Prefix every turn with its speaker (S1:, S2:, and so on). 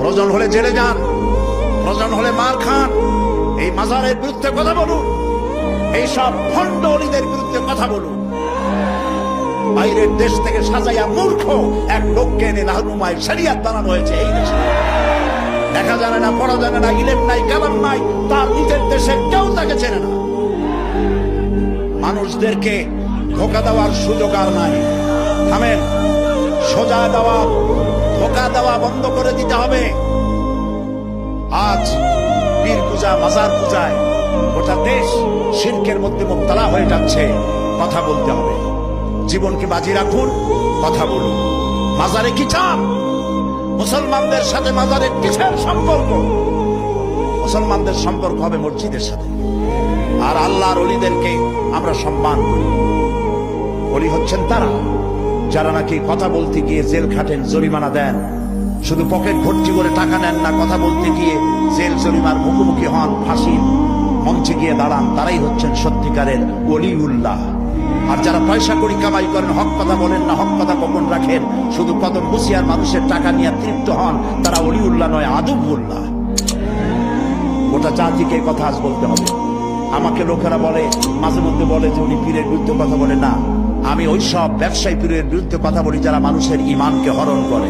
S1: প্রয়োজন হলে জেলে যান, প্রয়োজন হলে মার খান, এই মাজারের বিরুদ্ধে কথা বলুন, এইসব ভণ্ড অলিদের বিরুদ্ধে কথা বলুন। বাইরের দেশ থেকে সাজাইয়া মূর্খ এক লোককে এনে রাহনুমায় শরিয়াত বানানো হয়েছে এই দেশে। দেখা জানে না, পড়া জানে না, ইলেম নাই, কালাম নাই, তার নিজের দেশে কেউ তাকে চেনে না। মানুষদেরকে ধোঁকা দেওয়ার সুযোগ আর নাই। থামেন, সোজা দেওয়া, ধোঁকা দেওয়া বন্ধ করে দিতে হবে। আজ পীর পূজা, মাজার পূজায় গোটা দেশ শিরকের মধ্যে মুবতালা হয়ে যাচ্ছে। কথা বলতে হবে, জীবনকে বাজি রাখুন, কথা বলুন। মাজারে কি চান? মুসলমানদের সাথে মাজারের কিসের সম্পর্ক? মুসলমানদের সম্পর্ক হবে মসজিদের সাথে। আর আল্লাহর ওলিদেরকে আমরা সম্মান করি। ওলি হচ্ছেন তারা যারা নাকি কথা বলতে গিয়ে জেল খাটেন, জরিমানা দেন, শুধু পকেট ভর্তি করে টাকা নেন না, কথা বলতে গিয়ে জেল জরিমার মুখোমুখি হন, ফাঁসির মঞ্চে গিয়ে দাঁড়ান, তারাই হচ্ছেন সত্যিকারের ওলিউল্লাহ। আর যারা পয়সা করি কামাই করেন, হক কথা বলেন না, হক কথা গোপন রাখেন, শুধু কদম হুঁশিয়ার মানুষের টাকা নিয়ে তৃপ্ত হন, তারা ওলিউল্লাহ নয়, আদুবুল্লাহ। গোটা জাতিকে কথা আজ বলতে হবে। আমাকে লোকেরা বলে, মাঝে মধ্যে বলে যে উনি পীরের বিরুদ্ধে কথা বলে। না, আমি ওই সব ব্যবসায়ী পীরের বিরুদ্ধে কথা বলি যারা মানুষের ঈমানকে হরণ করে।